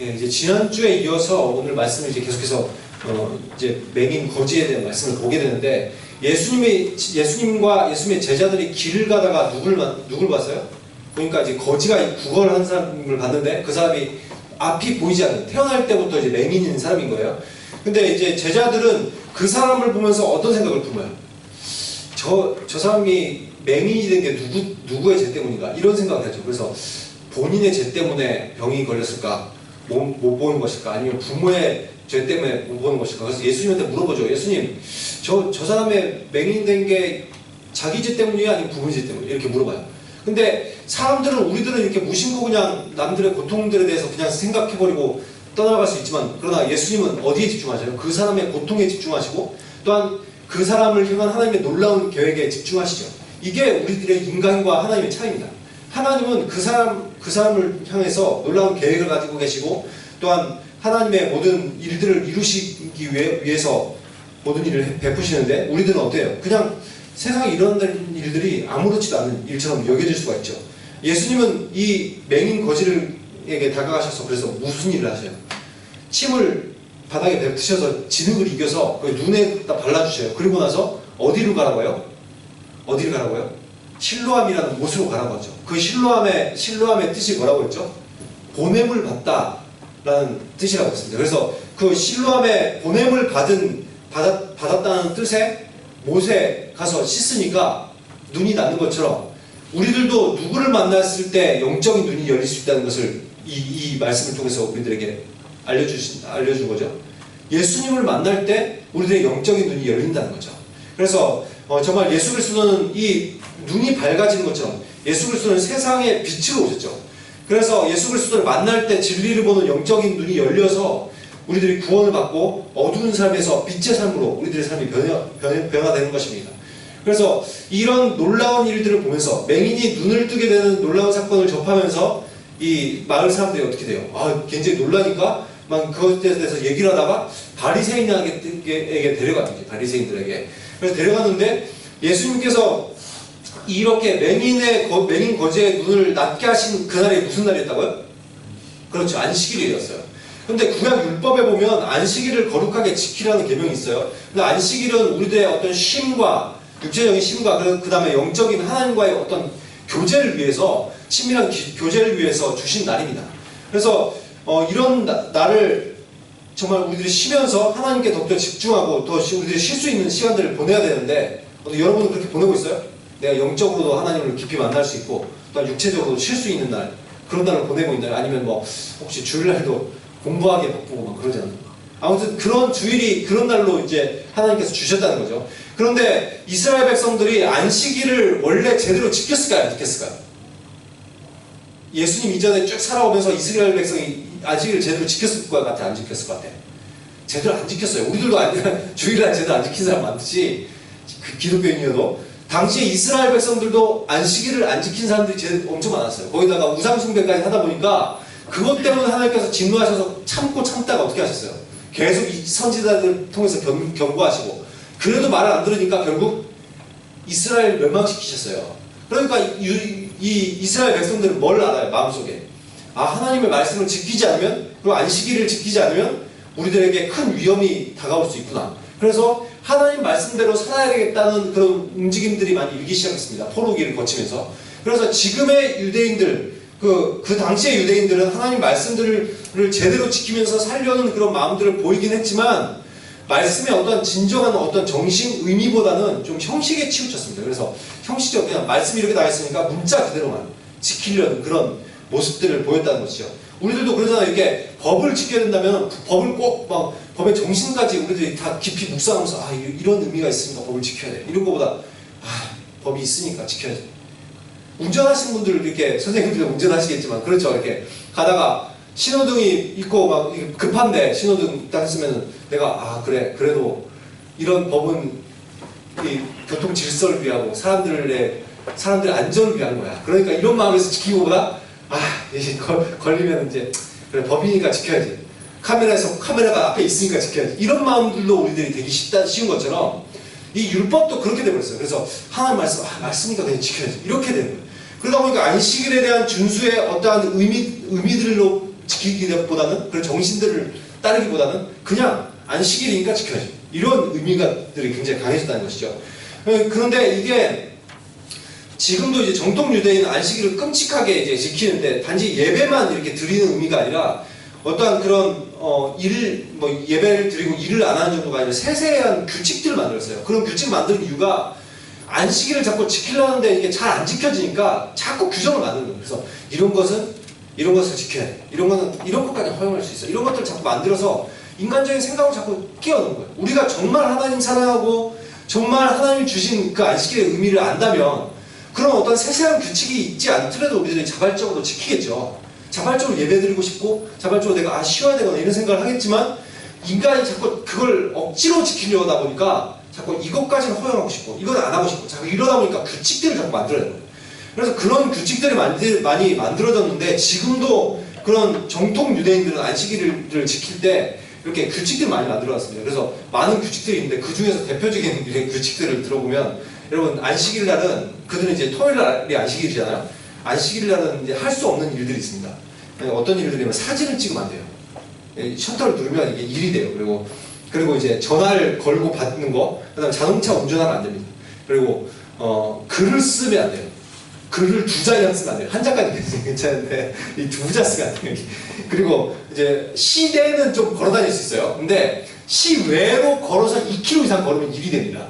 예, 이제 지난주에 이어서 오늘 말씀을 이제 계속해서 이제 맹인 거지에 대한 말씀을 보게 되는데, 예수님과 예수님의 제자들이 길을 가다가 누굴 봤어요? 그러니까 이제 거지가 구걸을 한 사람을 봤는데, 그 사람이 앞이 보이지 않는, 태어날 때부터 이제 맹인인 사람인 거예요. 근데 이제 제자들은 그 사람을 보면서 어떤 생각을 품어요? 저 사람이 맹인이 된 게 누구의 죄 때문인가? 이런 생각을 하죠. 그래서 본인의 죄 때문에 병이 걸렸을까? 못 보는 것일까? 아니면 부모의 죄 때문에 못 보는 것일까? 그래서 예수님한테 물어보죠. 예수님, 저 사람의 맹인 된 게 자기 죄 때문이에요? 아니면 부모 죄 때문이에요? 이렇게 물어봐요. 근데 우리들은 이렇게 무심코 그냥 남들의 고통들에 대해서 그냥 생각해버리고 떠나갈 수 있지만, 그러나 예수님은 어디에 집중하셔요? 그 사람의 고통에 집중하시고, 또한 그 사람을 향한 하나님의 놀라운 계획에 집중하시죠. 이게 우리들의 인간과 하나님의 차이입니다. 하나님은 그 사람을 향해서 놀라운 계획을 가지고 계시고, 또한 하나님의 모든 일들을 이루시기 위해서 모든 일을 베푸시는데, 우리들은 어때요? 그냥 세상에 일어나는 일들이 아무렇지도 않은 일처럼 여겨질 수가 있죠. 예수님은 이 맹인 거지에게 다가가셔서 그래서 무슨 일을 하세요? 침을 바닥에 뱉으셔서 진흙을 이겨서 그 눈에다 발라주셔요. 그리고 나서 어디로 가라고 해요? 어디를 가라고 해요? 실로암이라는 곳으로 가라고 하죠. 그 실로암의 뜻이 뭐라고 했죠? 보냄을 받다라는 뜻이라고 했습니다. 그래서 그 실로암의 보냄을 받았다는 뜻에 못에 가서 씻으니까 눈이 나는 것처럼, 우리들도 누구를 만났을 때 영적인 눈이 열릴 수 있다는 것을 이 말씀을 통해서 우리들에게 알려준 거죠. 예수님을 만날 때 우리들의 영적인 눈이 열린다는 거죠. 그래서 정말 예수 그리스도는 이 눈이 밝아지는 것처럼 예수 그리스도는 세상의 빛으로 오셨죠. 그래서 예수 그리스도를 만날 때 진리를 보는 영적인 눈이 열려서 우리들이 구원을 받고 어두운 삶에서 빛의 삶으로 우리들의 삶이 변화되는 것입니다. 그래서 이런 놀라운 일들을 보면서 맹인이 눈을 뜨게 되는 놀라운 사건을 접하면서 이 마을 사람들이 어떻게 돼요? 굉장히 놀라니까 막 그것에 대해서 얘기를 하다가 바리새인에게 데려갑니다. 바리새인들에게. 그래서 데려갔는데, 예수님께서 이렇게 맹인 거지의 눈을 낮게 하신 그날이 무슨 날이었다고요? 그렇죠. 안식일이었어요. 근데 구약 율법에 보면 안식일을 거룩하게 지키라는 계명이 있어요. 근데 안식일은 우리들의 어떤 쉼과, 육체적인 쉼과 그 다음에 영적인 하나님과의 어떤 교제를 위해서, 친밀한 교제를 위해서 주신 날입니다. 그래서 이런 날을 정말 우리들이 쉬면서 하나님께 더욱더 집중하고 더 우리들이 쉴 수 있는 시간들을 보내야 되는데, 여러분은 그렇게 보내고 있어요? 내가 영적으로도 하나님을 깊이 만날 수 있고, 또한 육체적으로도 쉴 수 있는 날, 그런 날을 보내고 있나요? 아니면 혹시 주일날도 공부하기에 바쁘고 막 그러지 않나요? 아무튼 그런 주일이 그런 날로 이제 하나님께서 주셨다는 거죠. 그런데 이스라엘 백성들이 안식일을 원래 제대로 지켰을까요? 안 지켰을까요? 예수님 이전에 쭉 살아오면서 이스라엘 백성이 안식일을 제대로 지켰을 것 같아? 안 지켰을 것 같아? 제대로 안 지켰어요. 우리들도 주일날 제대로 안 지킨 사람 많듯이, 기독교인이어도 당시에 이스라엘 백성들도 안식일을 안 지킨 사람들이 엄청 많았어요. 거기다가 우상숭배까지 하다 보니까 그것 때문에 하나님께서 진노하셔서 참다가 어떻게 하셨어요? 계속 이 선지자들 통해서 경고하시고, 그래도 말을 안 들으니까 결국 이스라엘 멸망시키셨어요. 그러니까 이 이스라엘 백성들은 뭘 알아요? 마음속에 하나님의 말씀을 지키지 않으면, 그리고 안식일을 지키지 않으면 우리들에게 큰 위험이 다가올 수 있구나. 그래서 하나님 말씀대로 살아야 되겠다는 그런 움직임들이 많이 일기 시작했습니다. 포로기를 거치면서. 그래서 지금의 유대인들, 그 당시의 유대인들은 하나님 말씀들을 제대로 지키면서 살려는 그런 마음들을 보이긴 했지만, 말씀의 어떤 진정한 어떤 정신 의미보다는 좀 형식에 치우쳤습니다. 그래서 형식적, 그냥 말씀이 이렇게 나와 있으니까 문자 그대로만 지키려는 그런 모습들을 보였다는 것이죠. 우리들도 그러잖아요. 이렇게 법을 지켜야 된다면 법을 꼭 법의 정신까지 우리들이 다 깊이 묵상하면서 이런 의미가 있으니까 법을 지켜야 돼. 이런 것보다 법이 있으니까 지켜야지. 운전하시는 분들 이렇게 선생님들 운전하시겠지만 그렇죠. 이렇게 가다가 신호등이 있고 막 급한데 신호등 딱 했으면 내가 그래도 이런 법은 이 교통 질서를 위하고 사람들의 안전을 위한 거야. 그러니까 이런 마음에서 지키고보다 걸리면 이제 그래 법이니까 지켜야지. 카메라가 앞에 있으니까 지켜야지. 이런 마음들로 우리들이 되기 쉬운 것처럼 이 율법도 그렇게 되버렸어요. 그래서 하나님 말씀이니까 그냥 지켜야지. 이렇게 되는 거예요. 그러다 보니까 안식일에 대한 준수의 어떠한 의미들로 지키기보다는 그런 정신들을 따르기보다는 그냥 안식일이니까 지켜야지. 이런 의미가들이 굉장히 강해졌다는 것이죠. 그런데 이게 지금도 이제 정통 유대인은 안식일을 끔찍하게 이제 지키는데 단지 예배만 이렇게 드리는 의미가 아니라 어떠한 그런 예배를 드리고 일을 안 하는 정도가 아니라 세세한 규칙들을 만들었어요. 그런 규칙을 만드는 이유가 안식일을 자꾸 지키려는데 이게 잘 안 지켜지니까 자꾸 규정을 만드는 거예요. 그래서 이런 것을 지켜야 돼. 이런 거는 이런 것까지 허용할 수 있어. 이런 것들을 자꾸 만들어서 인간적인 생각을 자꾸 끼워넣는 거예요. 우리가 정말 하나님 사랑하고 정말 하나님 주신 그 안식일의 의미를 안다면 그런 어떤 세세한 규칙이 있지 않더라도 우리들이 자발적으로 지키겠죠. 자발적으로 예배드리고 싶고 자발적으로 내가 쉬어야 되거나 이런 생각을 하겠지만 인간이 자꾸 그걸 억지로 지키려고 하다 보니까 자꾸 이것까지는 허용하고 싶고 이건 안 하고 싶고 자꾸 이러다 보니까 규칙들을 자꾸 만들어야 돼요. 그래서 그런 규칙들이 많이 만들어졌는데 지금도 그런 정통 유대인들은 안식일을 지킬 때 이렇게 규칙들을 많이 만들어놨습니다. 그래서 많은 규칙들이 있는데 그 중에서 대표적인 규칙들을 들어보면 여러분 안식일 날은 그들은 이제 토요일 날이 안식일이잖아요. 안식일 날은 이제 할 수 없는 일들이 있습니다. 어떤 일들이면 사진을 찍으면 안 돼요. 셔터를 누르면 이게 일이 돼요. 그리고 이제 전화를 걸고 받는 거, 그다음에 자동차 운전하면 안 됩니다. 그리고 글을 쓰면 안 돼요. 글을 2장이나 쓰면 안 돼요. 한 장까지 괜찮은데 이 2장 쓰면 안 돼요. 그리고 이제 시내는 좀 걸어 다닐 수 있어요. 근데 시외로 걸어서 2km 이상 걸으면 일이 됩니다.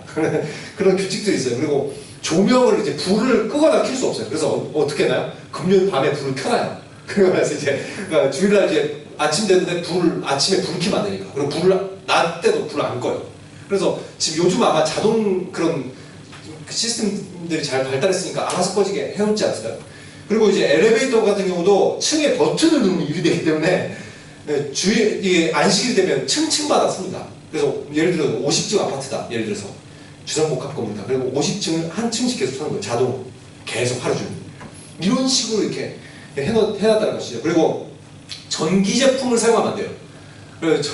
그런 규칙들이 있어요. 그리고 조명을 이제 불을 끄거나 켤 수 없어요. 그래서 어떻게 해나요? 금요일 밤에 불을 켜놔요. 그래서 이제 그러니까 주일날 이제 아침 됐는데 아침에 불을 켜면 안 되니까. 그리고 낮 때도 불을 안 꺼요. 그래서 지금 요즘 아마 자동 그런 시스템들이 잘 발달했으니까 알아서 꺼지게 해놓지 않았어요. 그리고 이제 엘리베이터 같은 경우도 층에 버튼을 누르면 일이 되기 때문에 이게 안식일이 되면 층층마다 씁니다. 그래서 예를 들어 50층 아파트다. 예를 들어서 주상복합 건물이다. 그리고 50층을 한 층씩 계속 사는 거예요. 자동으로 계속 하루 종일. 이런 식으로 이렇게 해놨다는 것이죠. 그리고 전기 제품을 사용하면 안 돼요. 그래서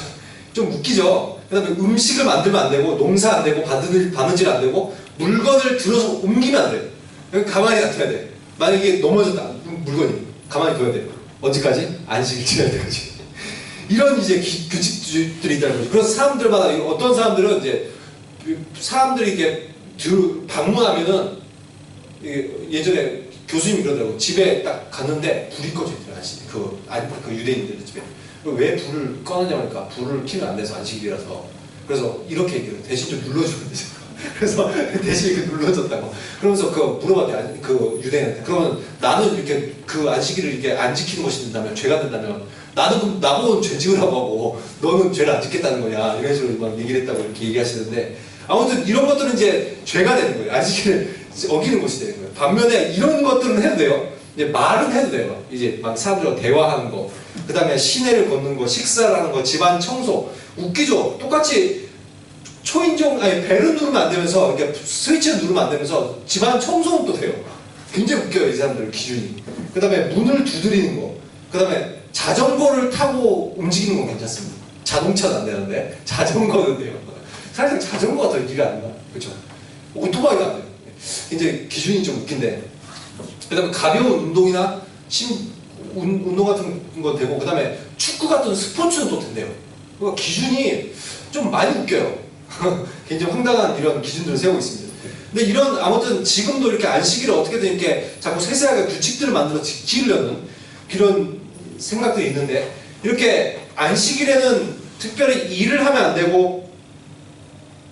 좀 웃기죠. 그 다음에 음식을 만들면 안 되고 농사 안 되고 바느질 안 되고 물건을 들어서 옮기면 안 돼요. 가만히 놔둬야 돼. 만약에 넘어졌다 물건이 가만히 둬야 돼요. 언제까지? 안식일 지날 때까지. 이런 이제 규칙들이 있다는 거죠. 그래서 사람들마다 어떤 사람들은 이제 사람들이 이렇게 방문하면은 예전에 교수님이 그러더라고. 집에 딱 갔는데 불이 꺼져 있더라고. 그 유대인들 집에. 왜 불을 꺼느냐니까 불을 켜면 안 돼서 안식일이라서. 그래서 이렇게 얘기해요. 대신 좀 눌러주면 되죠. 그래서 대신 이렇게 눌러줬다고. 그러면서 물어봤대. 그 유대인한테. 그러면 나는 이렇게 그 안식일을 이렇게 안 지키는 것이 된다면, 죄가 된다면, 나는 나보고 죄 지으라고 하고, 너는 죄를 안 짓겠다는 거냐. 이런 식으로 막 얘기를 했다고 이렇게 얘기하시는데, 아무튼 이런 것들은 이제 죄가 되는 거예요. 안식일을 어기는 것이 되는 거예요. 반면에 이런 것들은 해도 돼요. 이제 말은 해도 돼요. 이제 막 사람들과 대화하는 거, 그 다음에 시내를 걷는 거, 식사를 하는 거, 집안 청소. 웃기죠? 똑같이 벨을 누르면 안 되면서, 이렇게 스위치를 누르면 안 되면서 집안 청소는 또 돼요. 굉장히 웃겨요, 이 사람들 기준이. 그 다음에 문을 두드리는 거, 그 다음에 자전거를 타고 움직이는 건 괜찮습니다. 자동차는 안 되는데 자전거는 돼요. 사실상 자전거가 더 일이 안 나. 그렇죠? 오토바이도 안 돼요. 굉장히 기준이 좀 웃긴데. 그 다음에 가벼운 운동이나 운동 같은 건 되고, 그 다음에 축구 같은 스포츠는 또 된대요. 그러니까 기준이 좀 많이 웃겨요. 굉장히 황당한 이런 기준들을 세우고 있습니다. 근데 아무튼 지금도 이렇게 안식일을 어떻게든 이렇게 자꾸 세세하게 규칙들을 만들어 지키려는 그런 생각들이 있는데, 이렇게 안식일에는 특별히 일을 하면 안 되고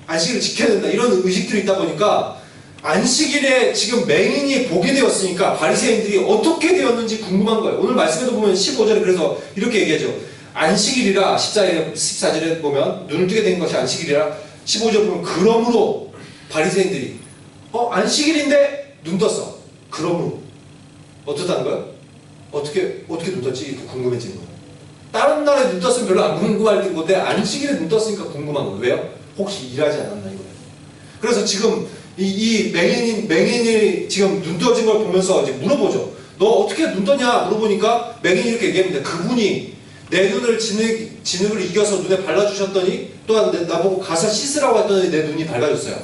안식일을 지켜야 된다 이런 의식들이 있다 보니까 안식일에 지금 맹인이 보게 되었으니까 바리새인들이 어떻게 되었는지 궁금한 거예요. 오늘 말씀에도 보면 15절에 그래서 이렇게 얘기하죠. 안식일이라 14절에 보면 눈을 뜨게 된 것이 안식일이라 15절 보면 그러므로 바리새인들이 안식일인데 눈 떴어. 그러므로 어떻다는 거예요? 어떻게 눈 떴지? 이렇게 궁금해지는 거예요. 다른 날에 눈 떴으면 별로 안 궁금할 건데 안식일에 눈 떴으니까 궁금한 거예요. 왜요? 혹시 일하지 않았나 이거예요. 그래서 지금 이 맹인이 지금 눈 떠진 걸 보면서 이제 물어보죠. 너 어떻게 눈 떴냐 물어보니까 맹인이 이렇게 얘기합니다. 그분이 내 눈을 진흙을 이겨서 눈에 발라주셨더니 또한 나보고 가서 씻으라고 했더니 내 눈이 밝아졌어요.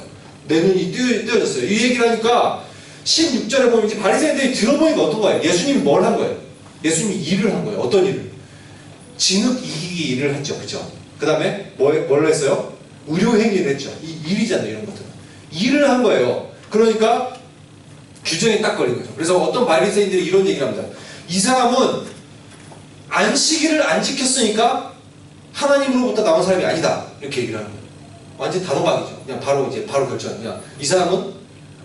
내 눈이 뜨여졌어요. 이 얘기를 하니까 16절에 보면 이제 바리새인들이 들어보니까 어떤 거예요? 예수님이 뭘 한 거예요? 예수님이 일을 한 거예요. 어떤 일을? 진흙 이기기 일을 했죠. 그죠? 그 다음에 뭘 했어요? 의료행위를 했죠. 이 일이잖아요. 이런 것들은. 일을 한 거예요. 그러니까 규정에 딱 걸린 거죠. 그래서 어떤 바리새인들이 이런 얘기를 합니다. 이 사람은 안식일을 안 지켰으니까 하나님으로부터 나온 사람이 아니다. 이렇게 얘기를 하는 거예요. 완전 단호박이죠. 그냥 바로 결정. 그냥 이 사람은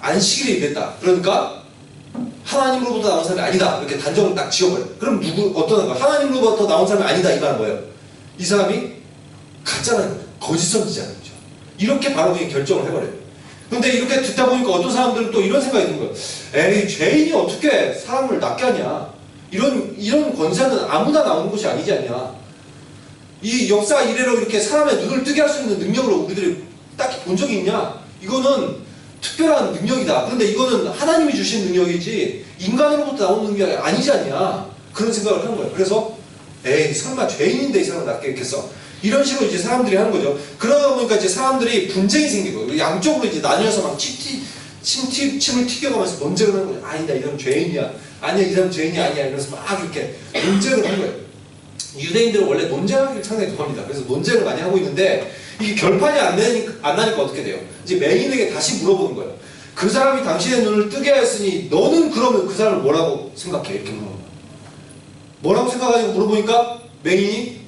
안식일에 일했다. 그러니까 하나님으로부터 나온 사람이 아니다. 이렇게 단정을 딱 지어버려요. 그럼 어떤 거? 하나님으로부터 나온 사람이 아니다. 이 말은 뭐예요? 이 사람이 가짜라는 거죠. 거짓 선지자라는 거죠. 이렇게 바로 그냥 결정을 해버려요. 근데 이렇게 듣다 보니까 어떤 사람들은 또 이런 생각이 드는 거예요. 에이, 죄인이 어떻게 사람을 낫게 하냐? 이런 권세는 아무나 나오는 것이 아니지 않냐? 이 역사 이래로 이렇게 사람의 눈을 뜨게 할 수 있는 능력으로 우리들이 딱히 본 적이 있냐? 이거는 특별한 능력이다. 그런데 이거는 하나님이 주신 능력이지 인간으로부터 나오는 능력이 아니지 않냐? 그런 생각을 하는 거예요. 그래서 에이, 설마 죄인인데 이 사람을 낫게 했겠어? 이런 식으로 이제 사람들이 하는 거죠. 그러다 보니까 이제 사람들이 분쟁이 생기고 양쪽으로 이제 나뉘어서 막 침을 튀겨가면서 논쟁을 하는 거죠. 아니다, 이 사람 죄인이야. 아니야, 이 사람 죄인이 아니야. 이러면서 막 이렇게 논쟁을 하는 거예요. 유대인들은 원래 논쟁하기를 상당히 좋아합니다. 그래서 논쟁을 많이 하고 있는데 이게 결판이 안 나니까 어떻게 돼요? 이제 맹인에게 다시 물어보는 거예요. 그 사람이 당신의 눈을 뜨게 하였으니 너는 그러면 그 사람을 뭐라고 생각해? 이렇게 물어보는 거예요. 뭐라고 생각하냐고 물어보니까 맹인이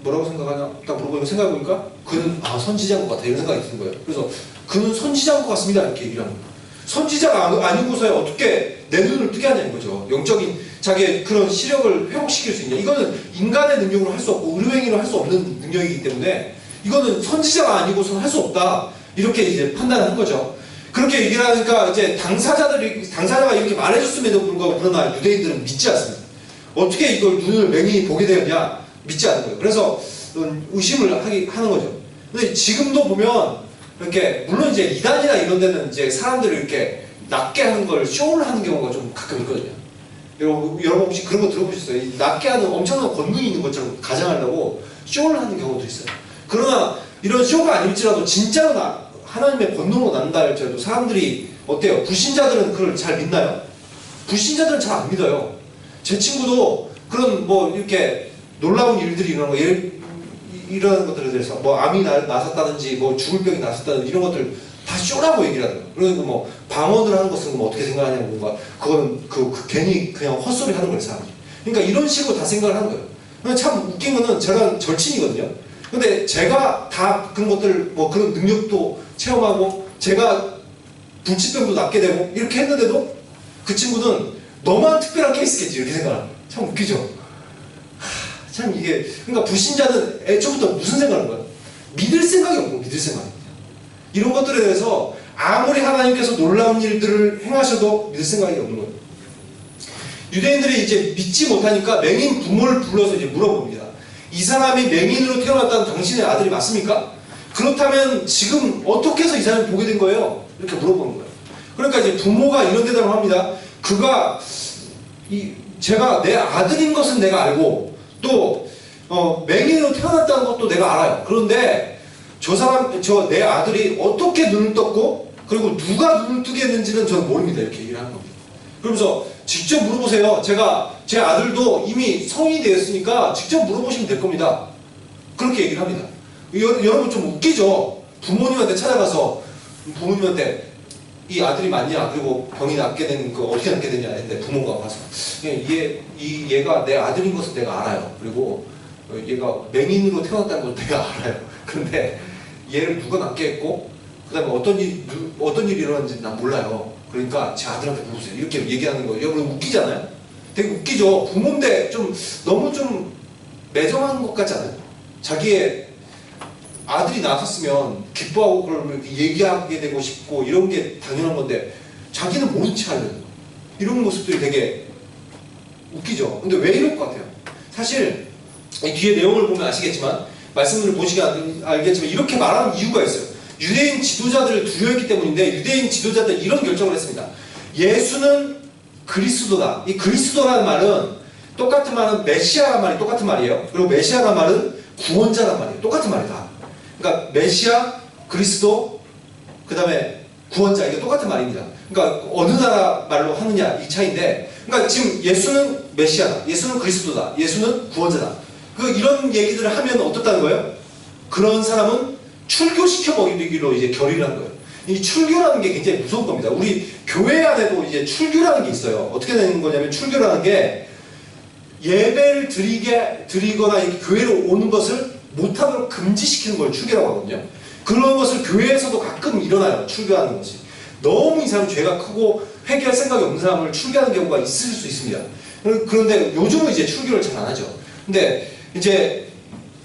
뭐라고 생각하냐? 딱 물어보니까 생각해보니까 그는 선지자인 것 같아. 이런 생각이 드는 거예요. 그래서 그는 선지자인 것 같습니다. 이렇게 얘기를 하는 거예요. 선지자가 아니고서야 어떻게 내 눈을 뜨게 하냐는 거죠. 영적인 자기의 그런 시력을 회복시킬 수 있냐. 이거는 인간의 능력으로 할 수 없고 의료행위로 할 수 없는 능력이기 때문에 이거는 선지자가 아니고서는 할 수 없다. 이렇게 이제 판단을 한 거죠. 그렇게 얘기를 하니까 이제 당사자가 이렇게 말해줬음에도 불구하고 그러나 유대인들은 믿지 않습니다. 어떻게 이걸 눈을 맹인이 보게 되었냐? 믿지 않는 거예요. 그래서 의심을 하는 거죠. 근데 지금도 보면 이렇게 물론 이제 이단이나 이런 데는 이제 사람들을 이렇게 낮게 하는 걸 쇼를 하는 경우가 좀 가끔 있거든요. 여러분 혹시 그런 거 들어보셨어요? 이 낮게 하는 엄청난 권능이 있는 것처럼 가장하려고 쇼를 하는 경우도 있어요. 그러나 이런 쇼가 아닐지라도 진짜로 하나님의 권능으로 난다 할지라도 사람들이 어때요? 불신자들은 그걸 잘 믿나요? 불신자들은 잘 안 믿어요. 제 친구도 그런 뭐 이렇게 놀라운 일들이 일어나는 것들에 대해서 뭐 암이 나섰다든지 뭐 죽을 병이 나섰다든지 이런 것들 다 쇼라고 얘기를 하는 거예요. 그러니까 뭐 방언을 하는 것은 뭐 어떻게 생각하냐고 뭔가 그거는 괜히 그냥 헛소리 하는 거예요, 사람들이. 그러니까 이런 식으로 다 생각을 하는 거예요. 참 웃긴 거는 제가 절친이거든요. 근데 제가 다 그런 것들 뭐 그런 능력도 체험하고 제가 불치병도 낫게 되고 이렇게 했는데도 그 친구는 너만 특별한 케이스겠지 이렇게 생각하는 거예요. 참 웃기죠. 참 이게 그러니까 불신자는 애초부터 무슨 생각을 하는 거야? 믿을 생각이 없고 믿을 생각입니다. 이런 것들에 대해서 아무리 하나님께서 놀라운 일들을 행하셔도 믿을 생각이 없는 거예요. 유대인들이 이제 믿지 못하니까 맹인 부모를 불러서 이제 물어봅니다. 이 사람이 맹인으로 태어났다는 당신의 아들이 맞습니까? 그렇다면 지금 어떻게 해서 이 사람이 보게 된 거예요? 이렇게 물어보는 거예요. 그러니까 이제 부모가 이런 대답을 합니다. 제가 내 아들인 것은 내가 알고 또 맹인으로 태어났다는 것도 내가 알아요. 그런데 내 아들이 어떻게 눈을 떴고 그리고 누가 눈을 뜨게 했는지는 저는 모릅니다. 이렇게 얘기를 하는 겁니다. 그러면서 직접 물어보세요. 제 아들도 이미 성인이 되었으니까 직접 물어보시면 될 겁니다. 그렇게 얘기를 합니다. 여러분 좀 웃기죠? 부모님한테 찾아가서 부모님한테 이 아들이 맞냐? 그리고 병이 낫게 되는 거 어떻게 낫게 되냐 했는데 부모가 와서 얘가 내 아들인 것을 내가 알아요. 그리고 얘가 맹인으로 태어났다는 걸 내가 알아요. 그런데 얘를 누가 낫게 했고 그 다음에 어떤 일이 일어났는지 난 몰라요. 그러니까 제 아들한테 물어보세요. 이렇게 얘기하는 거예요. 여러분 웃기잖아요? 되게 웃기죠? 부모인데 너무 좀 매정한 것 같지 않아요? 자기의 아들이 나섰으면 기뻐하고 그걸 얘기하게 되고 싶고 이런 게 당연한 건데 자기는 모른 체 하려는 거예요. 이런 모습들이 되게 웃기죠? 근데 왜 이럴 것 같아요? 사실 이 뒤에 내용을 보면 아시겠지만 말씀을 보시면 알겠지만 이렇게 말하는 이유가 있어요. 유대인 지도자들을 두려워했기 때문인데 유대인 지도자들 이런 결정을 했습니다. 예수는 그리스도다. 이 그리스도라는 말은 똑같은 말은 메시아란 말이 똑같은 말이에요. 그리고 메시아란 말은 구원자란 말이에요. 똑같은 말이다. 그러니까 메시아, 그리스도, 그 다음에 구원자 이게 똑같은 말입니다. 그러니까 어느 나라 말로 하느냐 이 차이인데 그러니까 지금 예수는 메시아다. 예수는 그리스도다. 예수는 구원자다. 이런 얘기들을 하면 어떻다는 거예요? 그런 사람은 출교시켜 먹이기로 이제 결의를 한 거예요. 이 출교라는 게 굉장히 무서운 겁니다. 우리 교회 안에도 이제 출교라는 게 있어요. 어떻게 되는 거냐면 출교라는 게 예배를 드리거나 이렇게 교회로 오는 것을 못하도록 금지시키는 걸 출교라고 하거든요. 그런 것을 교회에서도 가끔 일어나요. 출교하는 것이. 너무 이 사람 죄가 크고 회개할 생각이 없는 사람을 출교하는 경우가 있을 수 있습니다. 그런데 요즘은 이제 출교를 잘 안 하죠. 근데 이제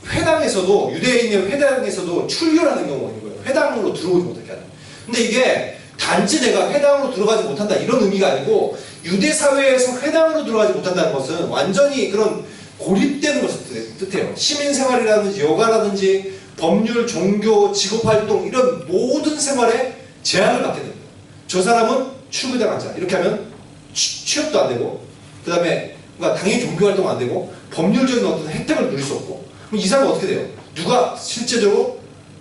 회당에서도, 유대인의 회당에서도 출교라는 경우가 있는 거예요. 회당으로 들어오지 못하게 하는. 근데 이게 단지 내가 회당으로 들어가지 못한다 이런 의미가 아니고, 유대 사회에서 회당으로 들어가지 못한다는 것은 완전히 그런 고립되는 것을 뜻해요. 시민생활이라든지 여가라든지 법률, 종교, 직업활동 이런 모든 생활에 제한을 받게 됩니다. 저 사람은 출교당한 자. 이렇게 하면 취업도 안 되고, 그 다음에 당연히 종교활동 안 되고, 법률적인 어떤 혜택을 누릴 수 없고, 그럼 이 사람은 어떻게 돼요? 누가 실제적으로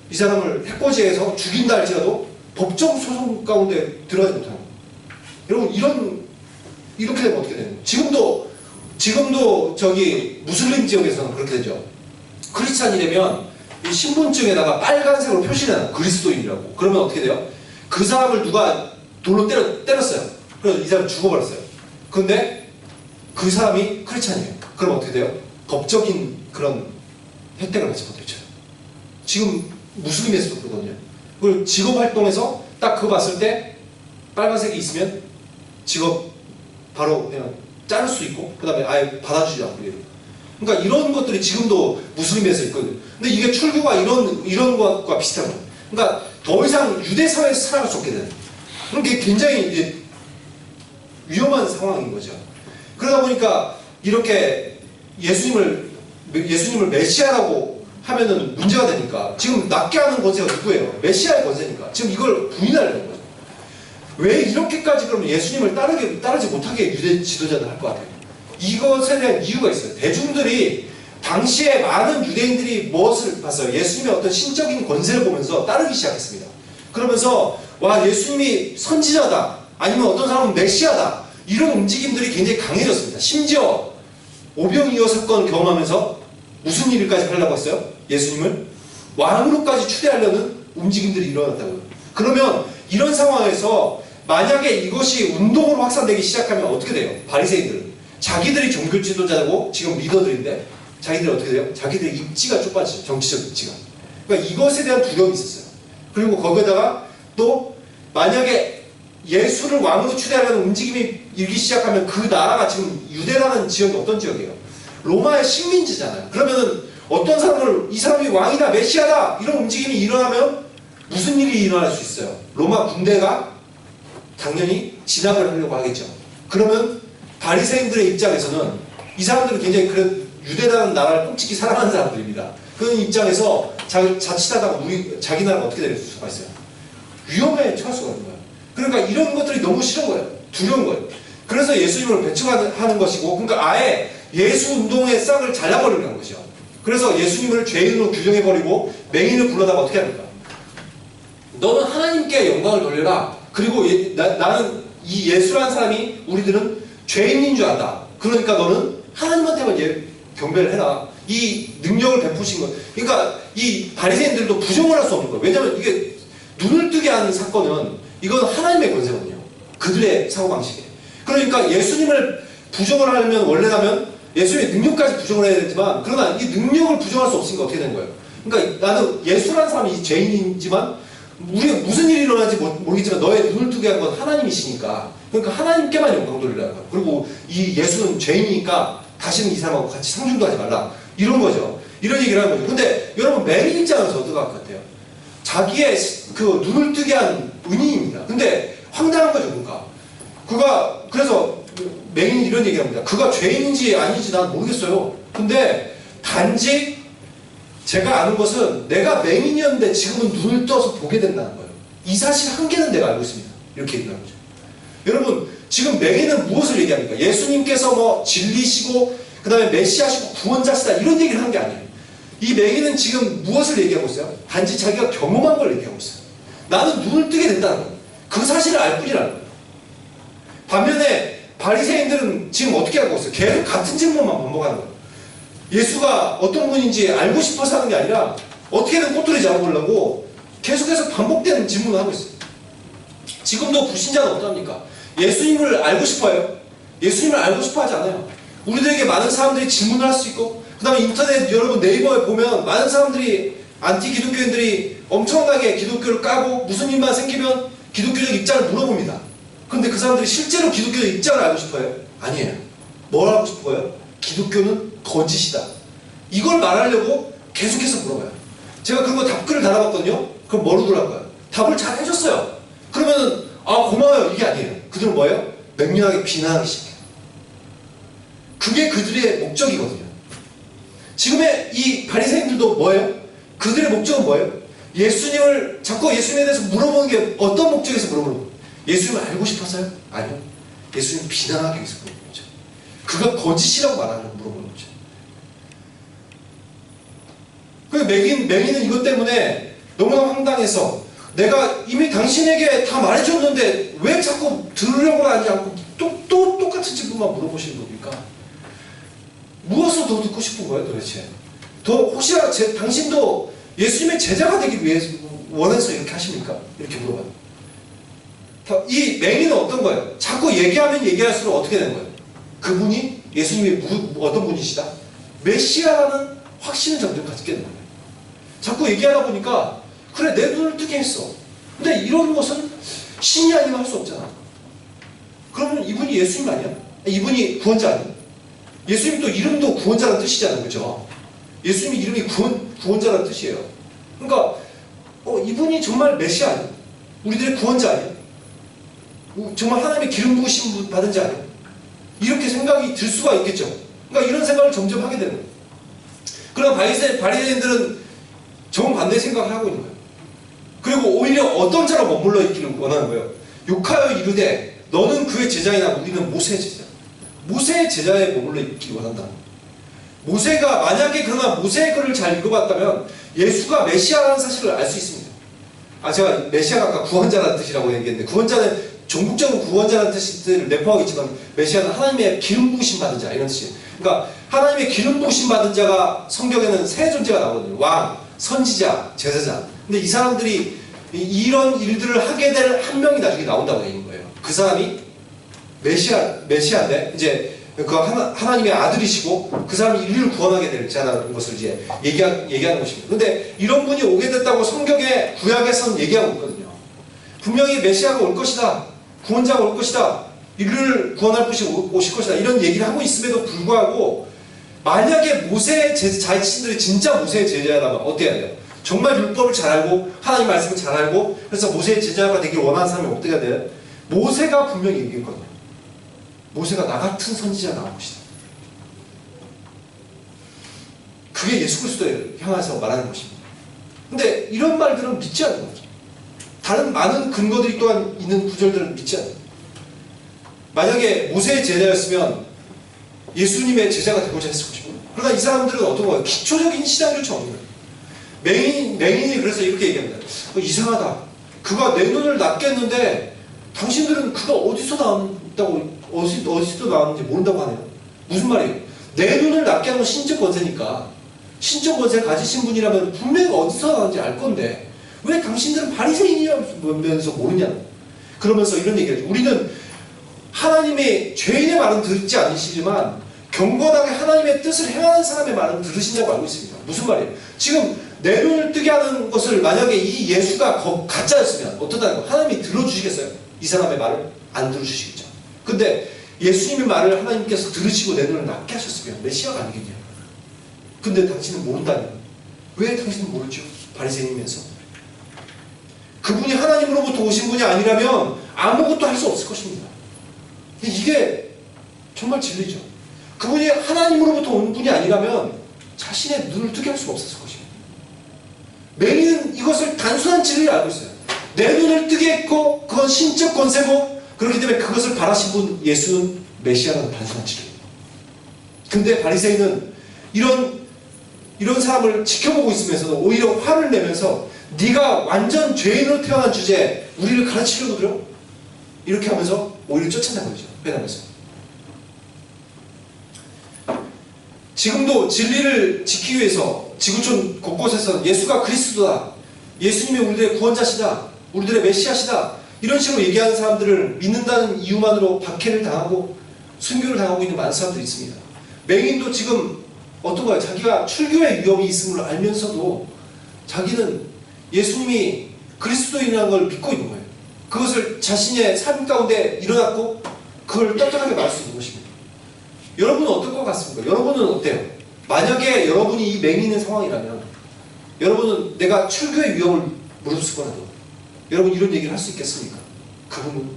이 사람을 해코지해서 죽인다 할지라도 법정 소송 가운데 들어가지 못하는 거예요. 여러분, 이렇게 되면 어떻게 되는 거예요? 지금도 저기 무슬림 지역에서는 그렇게 되죠. 크리스찬이 되면 이 신분증에다가 빨간색으로 표시해놔요. 그리스도인이라고. 그러면 어떻게 돼요? 그 사람을 누가 돌로 때렸어요. 그래서 이 사람 죽어버렸어요. 그런데 그 사람이 크리스찬이에요. 그럼 어떻게 돼요? 법적인 그런 혜택을 받지 못했죠. 지금 무슬림에서도 그러거든요. 그걸 직업활동에서 딱 그거 봤을 때 빨간색이 있으면 직업 바로 그냥 자를 수 있고, 그 다음에 아예 받아주지 않고 이래요. 그러니까 이런 것들이 지금도 무슬림에서 있거든요. 근데 이게 출교가 이런 것과 비슷한 거예요. 그러니까 더 이상 유대 사회에서 살아갈 수 없게 되는. 그런 게 굉장히 이제 위험한 상황인 거죠. 그러다 보니까 이렇게 예수님을 메시아라고 하면은 문제가 되니까, 지금 낫게 하는 권세가 누구예요? 메시아의 권세니까. 지금 이걸 부인하려는 거죠. 왜 이렇게까지 그러면 예수님을 따르지 못하게 유대 지도자들 할 것 같아요? 이것에 대한 이유가 있어요. 대중들이, 당시에 많은 유대인들이 무엇을 봤어요? 예수님의 어떤 신적인 권세를 보면서 따르기 시작했습니다. 그러면서 와, 예수님이 선지자다, 아니면 어떤 사람은 메시아다, 이런 움직임들이 굉장히 강해졌습니다. 심지어 오병이어 사건을 경험하면서 무슨 일까지 하려고 했어요? 예수님을 왕으로까지 추대하려는 움직임들이 일어났다고요. 그러면 이런 상황에서 만약에 이것이 운동으로 확산되기 시작하면 어떻게 돼요? 바리새인들은 자기들이 종교 지도자고 지금 리더들인데 자기들이 어떻게 돼요? 자기들의 입지가 좁아지죠. 정치적 입지가. 그러니까 이것에 대한 두려움이 있었어요. 그리고 거기에다가 또 만약에 예수를 왕으로 추대하려는 움직임이 일기 시작하면 그 나라가 지금 유대라는 지역이 어떤 지역이에요? 로마의 식민지잖아요. 그러면은 어떤 사람을 이 사람이 왕이다, 메시아다 이런 움직임이 일어나면 무슨 일이 일어날 수 있어요? 로마 군대가 당연히 진압을 하려고 하겠죠. 그러면 바리새인들의 입장에서는 이 사람들은 굉장히 그런 유대라는 나라를 끔찍히 사랑하는 사람들입니다. 그 입장에서 자칫하다가 자기 나라가 어떻게 될 수가 있어요? 위험에 처할 수가 있는 거예요. 그러니까 이런 것들이 너무 싫은 거예요. 두려운 거예요. 그래서 예수님을 배척하는 것이고, 그러니까 아예 예수 운동의 싹을 잘라버리는 것이죠. 그래서 예수님을 죄인으로 규정해버리고 맹인을 불러다가 어떻게 합니까? 너는 하나님께 영광을 돌려라. 그리고 나는 이 예수라는 사람이 우리들은 죄인인 줄 안다. 그러니까 너는 하나님한테만 경배를 해라. 이 능력을 베푸신 것. 그러니까 이 바리새인들도 부정을 할 수 없는 거예요. 왜냐하면 이게 눈을 뜨게 하는 사건은 이건 하나님의 권세거든요. 그들의 사고방식에. 그러니까 예수님을 부정을 하려면 원래라면 예수의 능력까지 부정을 해야 되지만, 그러나 이 능력을 부정할 수 없으니까 어떻게 된 거예요? 그러니까 나는 예수라는 사람이 죄인이지만 우리가 무슨 일이 일어날지 모르겠지만 너의 눈을 뜨게 한 건 하나님이시니까, 그러니까 하나님께만 영광 돌리라는 거예요. 그리고 이 예수는 죄인이니까 다시는 이 사람하고 같이 상중도 하지 말라. 이런 거죠. 이런 얘기를 하는 거죠. 근데 여러분, 맹인 입장에서 어떨 것 같아요? 자기의 그 눈을 뜨게 한 은인입니다. 근데 황당한 거죠, 그래서 맹인이 이런 얘기를 합니다. 그가 죄인인지 아닌지 난 모르겠어요. 근데 단지 제가 아는 것은 내가 맹인이었는데 지금은 눈을 떠서 보게 된다는 거예요. 이 사실 한 개는 내가 알고 있습니다. 이렇게 얘기하는 거죠. 여러분, 지금 맹인은 무엇을 얘기합니까? 예수님께서 뭐 진리시고 그 다음에 메시아시고 구원자시다 이런 얘기를 하는 게 아니에요. 이 맹인은 지금 무엇을 얘기하고 있어요? 단지 자기가 경험한 걸 얘기하고 있어요. 나는 눈을 뜨게 된다는 거예요. 그 사실을 알 뿐이라는 거예요. 반면에 바리새인들은 지금 어떻게 하고 있어요? 계속 같은 질문만 반복하는 거예요. 예수가 어떤 분인지 알고 싶어서 하는 게 아니라 어떻게든 꼬투리 잡아보려고 계속해서 반복되는 질문을 하고 있어요. 지금도 불신자는 어떡합니까? 예수님을 알고 싶어요? 예수님을 알고 싶어 하지 않아요. 우리들에게 많은 사람들이 질문을 할 수 있고, 그 다음에 인터넷 여러분 네이버에 보면 많은 사람들이 안티 기독교인들이 엄청나게 기독교를 까고 무슨 일만 생기면 기독교적 입장을 물어봅니다. 그런데 그 사람들이 실제로 기독교적 입장을 알고 싶어요? 아니에요. 뭘 알고 싶어요? 기독교는 거짓이다. 이걸 말하려고 계속해서 물어봐요. 제가 그거 답글을 달아봤거든요. 그럼 뭐로 돌아갈까요? 답을 잘 해줬어요. 그러면은 고마워요. 이게 아니에요. 그들은 뭐예요? 맹렬하게 비난하기 시작해요. 그게 그들의 목적이거든요. 지금의 이 바리새인들도 뭐예요? 그들의 목적은 뭐예요? 예수님을 자꾸 예수님에 대해서 물어보는 게 어떤 목적에서 물어보는 거예요? 예수님을 알고 싶어서요? 아니요. 예수님 비난하기 위해서 물어보는 거죠. 그가 거짓이라고 말하려고 물어보는 거죠. 그 맹인은 이것 때문에 너무나 황당해서 내가 이미 당신에게 다 말해줬는데 왜 자꾸 들으려고 하지 않고 또 똑같은 질문만 물어보시는 겁니까? 무엇을 더 듣고 싶은 거예요 도대체? 혹시나 당신도 예수님의 제자가 되기 위해서 원해서 이렇게 하십니까? 이렇게 물어봐요. 이 맹인은 어떤 거예요? 자꾸 얘기하면 얘기할수록 어떻게 되는 거예요? 그분이 예수님이 어떤 분이시다? 메시아라는 확신을 점점 갖게 되는 거예요. 자꾸 얘기하다 보니까 그래 내 눈을 뜨게 했어. 근데 이런 것은 신이 아니면 할 수 없잖아. 그러면 이분이 예수님 아니야? 이분이 구원자 아니야? 예수님 또 이름도 구원자라는 뜻이잖아요. 그죠? 예수님 이름이 구원자라는 뜻이에요. 그러니까 이분이 정말 메시아 아니야? 우리들의 구원자 아니야? 정말 하나님의 기름 부으심 받은 자 아니야? 이렇게 생각이 들 수가 있겠죠. 그러니까 이런 생각을 점점 하게 되는 거예요. 그러나 바리새인들은 정반대의 생각을 하고 있는 거예요. 그리고 오히려 어떤 자로 머물러 있기를 원하는 거예요. 욕하여 이르되 너는 그의 제자이나 우리는 모세의 제자. 모세의 제자에 머물러 있기를 원한다. 모세가 만약에 그러나 모세의 글을 잘 읽어봤다면 예수가 메시아라는 사실을 알 수 있습니다. 제가 메시아가 아까 구원자라는 뜻이라고 얘기했는데 구원자는 전국적으로 구원자라는 뜻을 내포하겠지만 메시아는 하나님의 기름 부으심 받은 자 이런 뜻이에요. 그러니까 하나님의 기름 부으심 받은 자가 성경에는 세 존재가 나오거든요. 왕, 선지자, 제사장. 근데 이 사람들이 이런 일들을 하게 될 한 명이 나중에 나온다고 얘기하는 거예요. 그 사람이 메시아인데 이제 그 하나님의 아들이시고 그 사람이 인류를 구원하게 될 자라는 것을 이제 얘기하는 것입니다. 근데 이런 분이 오게 됐다고 성경의 구약에서는 얘기하고 있거든요. 분명히 메시아가 올 것이다. 구원자가 올 것이다. 인류를 구원할 분이 오실 것이다. 이런 얘기를 하고 있음에도 불구하고 만약에 모세의 자신들이 진짜 모세의 제자라면 어떻게 해야 돼요? 정말 율법을 잘 알고 하나님 말씀을 잘 알고 그래서 모세의 제자가 되길 원하는 사람이 어떻게 해야 돼요? 모세가 분명히 얘기했거든요. 모세가 나 같은 선지자 나올 것이다. 그게 예수 그리스도를 향해서 말하는 것입니다. 근데 이런 말들은 믿지 않는 거죠. 다른 많은 근거들이 또한 있는 구절들은 믿지 않는 거예요. 만약에 모세의 제자였으면 예수님의 제자가 되고자 했을 것이고 그러나 이 사람들은 어떤 거예요? 기초적인 신앙조차 없는 거예요. 맹인이 그래서 이렇게 얘기합니다. 이상하다. 그가 내 눈을 낚겠는데 당신들은 그가 어디서 나왔다고 어디서 나왔는지 모른다고 하네요. 무슨 말이에요? 내 눈을 낚게 하는 건 신적 권세니까 신적 권세를 가지신 분이라면 분명히 어디서 나왔는지 알 건데 왜 당신들은 바리새인이면서 모르냐? 그러면서 이런 얘기를 해요. 우리는 하나님의 죄인의 말은 듣지 않으시지만 경건하게 하나님의 뜻을 행하는 사람의 말은 들으신다고 알고 있습니다. 무슨 말이에요? 지금 내 눈을 뜨게 하는 것을 만약에 이 예수가 가짜였으면 어떻다는 거예요? 하나님이 들어주시겠어요? 이 사람의 말을 안 들어주시겠죠. 근데 예수님의 말을 하나님께서 들으시고 내 눈을 낫게 하셨으면 메시아가 아니겠냐. 근데 당신은 모른다면 왜 당신은 모르죠? 바리새인이면서 그분이 하나님으로부터 오신 분이 아니라면 아무것도 할 수 없을 것입니다. 이게 정말 진리죠. 그분이 하나님으로부터 온 분이 아니라면 자신의 눈을 뜨게 할 수가 없었을 것입니다. 맹인은 이것을 단순한 진리를 알고 있어요. 내 눈을 뜨게 했고 그건 신적 권세고 그렇기 때문에 그것을 바라신 분 예수는 메시아라는 단순한 진리입니다. 근데 바리새인은 이런 사람을 지켜보고 있으면서도 오히려 화를 내면서 네가 완전 죄인으로 태어난 주제에 우리를 가르치려고 그래요? 이렇게 하면서 오히려 쫓아내버리죠. 회당에서. 지금도 진리를 지키기 위해서 지구촌 곳곳에서 예수가 그리스도다, 예수님이 우리들의 구원자시다, 우리들의 메시아시다, 이런 식으로 얘기하는 사람들을 믿는다는 이유만으로 박해를 당하고 순교를 당하고 있는 많은 사람들이 있습니다. 맹인도 지금 어떤가요? 자기가 출교의 위험이 있음을 알면서도 자기는 예수님이 그리스도인이라는 걸 믿고 있는 거예요. 그것을 자신의 삶 가운데 일어났고 그걸 떳떳하게 말할 수 있는 것입니다. 여러분은 어떨 것 같습니까? 여러분은 어때요? 만약에 여러분이 이 맹인의 상황이라면 여러분은 내가 출교의 위험을 무릅쓰고라도 여러분 이런 얘기를 할 수 있겠습니까? 그분은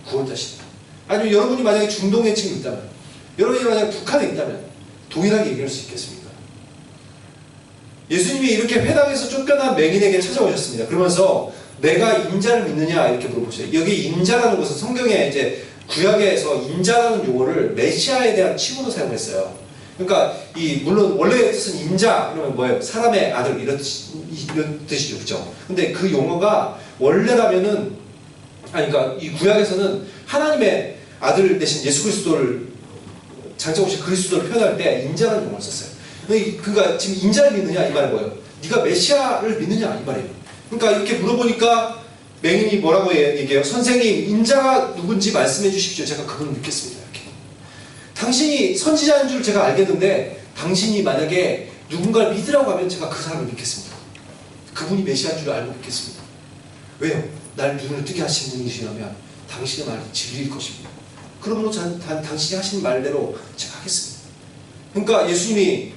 구원자시다. 아니면 여러분이 만약에 중동해층에 있다면, 여러분이 만약에 북한에 있다면 동일하게 얘기할 수 있겠습니까? 예수님이 이렇게 회당에서 쫓겨난 맹인에게 찾아오셨습니다. 그러면서 내가 인자를 믿느냐 이렇게 물어보셔요. 여기 인자라는 것은 성경에 이제 구약에서 인자라는 용어를 메시아에 대한 칭호로 사용했어요. 그러니까 물론 원래 뜻은 인자 그러면 뭐예요? 사람의 아들 이런 뜻이죠, 그렇죠? 근데 그 용어가 원래라면은 그러니까 이 구약에서는 하나님의 아들 대신 예수 그리스도를 장차오신 그리스도를 표현할 때 인자라는 용어를 썼어요. 그러니까 지금 인자를 믿느냐 이 말은 뭐예요? 네가 메시아를 믿느냐 이 말이에요. 그러니까 이렇게 물어보니까 맹인이 뭐라고 얘기해요? 선생님, 인자가 누군지 말씀해 주십시오. 제가 그분을 믿겠습니다. 이렇게. 당신이 선지자인 줄 제가 알겠는데 당신이 만약에 누군가를 믿으라고 하면 제가 그 사람을 믿겠습니다. 그분이 메시아인 줄 알고 믿겠습니다. 왜요? 날 눈을 뜨게 하신 분이시라면 당신의 말이 진리일 것입니다. 그러므로 당신이 하신 말대로 제가 하겠습니다. 그러니까 예수님이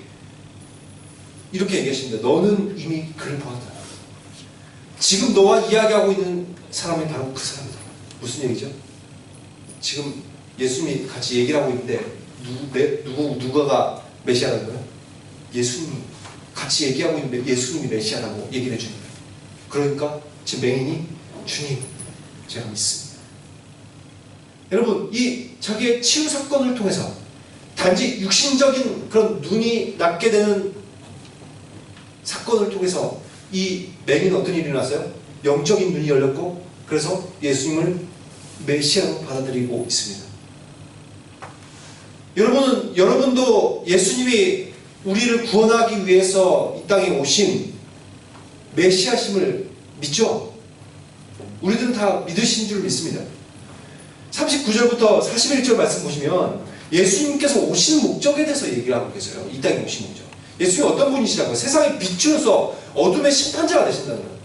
이렇게 얘기하십니다. 너는 이미 그를 보았다. 지금 너와 이야기하고 있는 사람이 바로 그 사람이다. 무슨 얘기죠? 지금 예수님이 같이 얘기를 하고 있는데 누가가 메시아라는 거예요? 예수님이 같이 얘기하고 있는데 예수님이 메시아라고 얘기를 해주는 거예요. 그러니까 지금 맹인이 주님 제가 믿습니다. 여러분 이 자기의 치유 사건을 통해서 단지 육신적인 그런 눈이 낫게 되는 사건을 통해서 이 맹인은 어떤 일이 일어났어요? 영적인 눈이 열렸고 그래서 예수님을 메시아로 받아들이고 있습니다. 여러분도 예수님이 우리를 구원하기 위해서 이 땅에 오신 메시아심을 믿죠? 우리들은 다 믿으신 줄 믿습니다. 39절부터 41절 말씀 보시면 예수님께서 오신 목적에 대해서 얘기를 하고 계세요. 이 땅에 오신 목적. 예수님이 어떤 분이시라고요? 세상의 빛으로서 어둠의 심판자가 되신다는 거예요.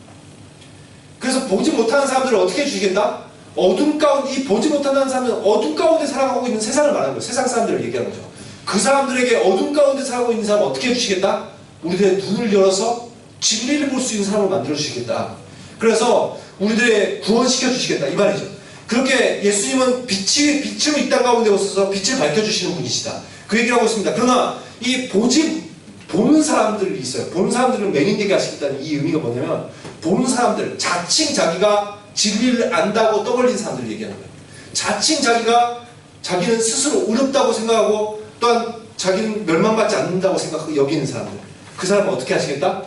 그래서 보지 못하는 사람들을 어떻게 해주시겠다? 어둠 가운데, 이 보지 못하는 사람은 어둠 가운데 살아가고 있는 세상을 말하는 거예요. 세상 사람들을 얘기하는 거죠. 그 사람들에게 어둠 가운데 살아가고 있는 사람을 어떻게 해주시겠다? 우리들의 눈을 열어서 진리를 볼 수 있는 사람을 만들어 주시겠다. 그래서 우리들의 구원시켜 주시겠다 이 말이죠. 그렇게 예수님은 빛으로 이 땅 가운데 오셔서 빛을 밝혀주시는 분이시다. 그 얘기를 하고 있습니다. 그러나 이 보는 사람들이 있어요. 보는 사람들은 맹인 얘기하시겠다는 이 의미가 뭐냐면 보는 사람들, 자칭 자기가 진리를 안다고 떠벌린 사람들을 얘기하는 거예요. 자칭 자기는 스스로 어렵다고 생각하고 또한 자기는 멸망받지 않는다고 생각하고 여기는 사람들. 그 사람은 어떻게 하시겠다?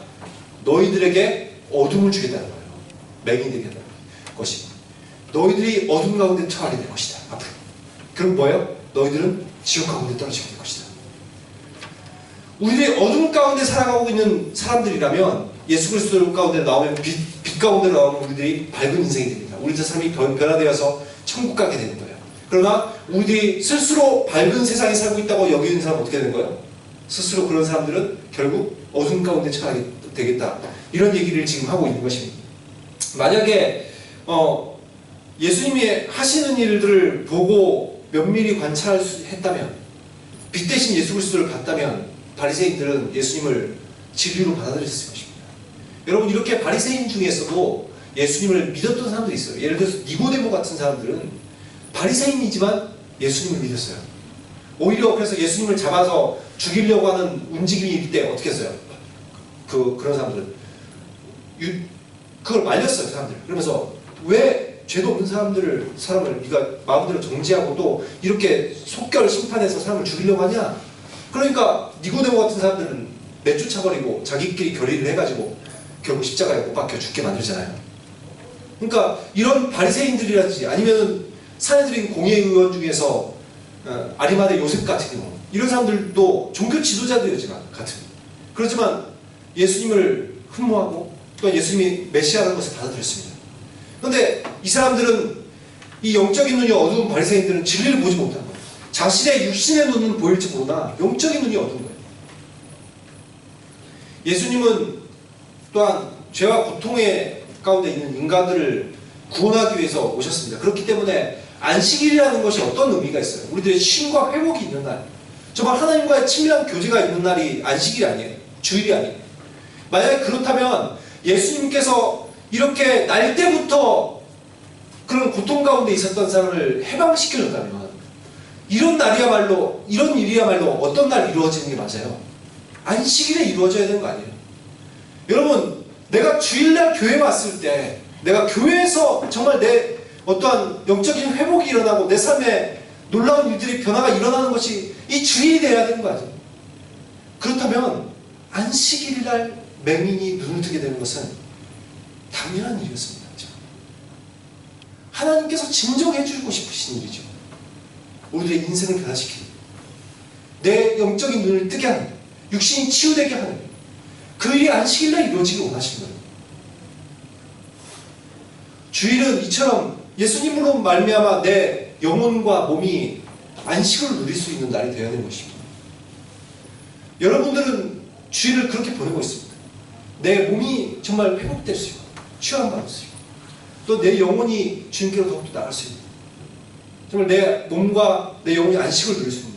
너희들에게 어둠을 주겠다는 거예요. 맹인에게 하는 것이. 너희들이 어둠 가운데 처하게 될 것이다. 앞으로. 그럼 뭐예요? 너희들은 지옥 가운데 떨어지게 될 것이다. 우리들이 어둠 가운데 살아가고 있는 사람들이라면 예수 그리스도 가운데 나오면 빛 가운데 나오면 우리들이 밝은 인생이 됩니다. 우리들 삶이 변화되어서 천국 가게 되는 거예요. 그러나 우리들이 스스로 밝은 세상에 살고 있다고 여기는 사람은 어떻게 되는 거예요? 스스로 그런 사람들은 결국 어둠 가운데 처하게 되겠다. 이런 얘기를 지금 하고 있는 것입니다. 만약에 예수님이 하시는 일들을 보고 면밀히 관찰했다면, 빛 대신 예수 그리스도를 봤다면 바리새인들은 예수님을 진리로 받아들였을 것입니다. 여러분 이렇게 바리새인 중에서도 예수님을 믿었던 사람들이 있어요. 예를 들어서 니고데모 같은 사람들은 바리새인이지만 예수님을 믿었어요. 오히려 그래서 예수님을 잡아서 죽이려고 하는 움직임이 있을 때 어떻게 했어요? 그런 사람들은 그걸 말렸어요. 사람들. 그러면서 왜 죄도 없는 사람을 네가 마음대로 정죄하고도 이렇게 속결 심판해서 사람을 죽이려고 하냐? 그러니까 니고데모 같은 사람들은 내쫓아버리고 자기끼리 결의를 해가지고 결국 십자가에 못 박혀 죽게 만들잖아요. 그러니까 이런 바리새인들이라든지 아니면 사내들인 공회의원 중에서 아리마대 요셉 같은 경우 이런 사람들도 종교 지도자들이었지만 같은. 그렇지만 예수님을 흠모하고 또 예수님이 메시아라는 것을 받아들였습니다. 그런데 이 사람들은 이 영적인 눈이 어두운 바리새인들은 진리를 보지 못한 거예요. 자신의 육신의 눈은 보일지 모르나 영적인 눈이 어두운 거예요. 예수님은 또한 죄와 고통의 가운데 있는 인간들을 구원하기 위해서 오셨습니다. 그렇기 때문에 안식일이라는 것이 어떤 의미가 있어요? 우리들의 쉼과 회복이 있는 날, 정말 하나님과의 친밀한 교제가 있는 날이 안식일이 아니에요. 주일이 아니에요. 만약에 그렇다면 예수님께서 이렇게 날 때부터 그런 고통 가운데 있었던 사람을 해방시켜줬다면 이런 날이야말로, 이런 일이야말로 어떤 날 이루어지는 게 맞아요? 안식일에 이루어져야 되는 거 아니에요? 여러분, 내가 주일날 교회 왔을 때 내가 교회에서 정말 내 어떠한 영적인 회복이 일어나고 내 삶에 놀라운 일들이 변화가 일어나는 것이 이 주일이 돼야 되는 거 아니에요? 그렇다면 안식일날 맹인이 눈을 뜨게 되는 것은 당연한 일이었습니다. 하나님께서 진정해 주고 싶으신 일이죠. 우리들의 인생을 변화시키는, 내 영적인 눈을 뜨게 하는, 육신이 치유되게 하는 그 일이 안식일날 이루어지길 원하시는 거예요. 주일은 이처럼 예수님으로 말미암아 내 영혼과 몸이 안식을 누릴 수 있는 날이 되어야 되는 것입니다. 여러분들은 주일을 그렇게 보내고 있습니다. 내 몸이 정말 회복될 수 있고 치유함받을 수 있고 또 내 영혼이 주님께로 더욱더 나갈 수 있는, 정말 내 몸과 내 영혼이 안식을 누릴 수 있는,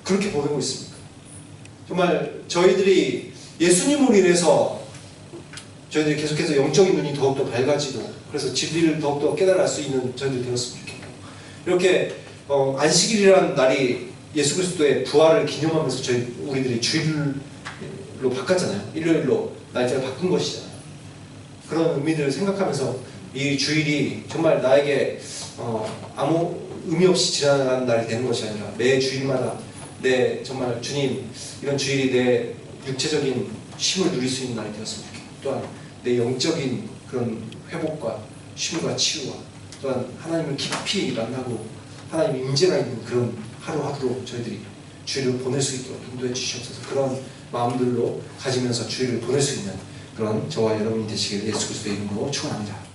그렇게 보내고 있습니다. 정말 저희들이 예수님으로 인해서 저희들이 계속해서 영적인 눈이 더욱더 밝아지고 그래서 진리를 더욱더 깨달을 수 있는 저희들이 되었으면 좋겠고, 이렇게 안식일이라는 날이 예수 그리스도의 부활을 기념하면서 우리들이 주일로 바꿨잖아요. 일요일로 날짜를 바꾼 것이잖아요. 그런 의미들을 생각하면서 이 주일이 정말 나에게 아무 의미 없이 지나가는 날이 되는 것이 아니라 매 주일마다 내 정말 주님, 이런 주일이 내 육체적인 쉼을 누릴 수 있는 날이 되었으면 좋겠고, 또한 내 영적인 그런 회복과 쉼과 치유와 또한 하나님을 깊이 만나고 하나님의 임재가 있는 그런 하루하루로 저희들이 주일을 보낼 수 있도록 인도해 주시옵소서. 그런 마음들로 가지면서 주일을 보낼 수 있는 그런 저와 여러분이 되시길 예수 그리스도의 이름으로 축원합니다.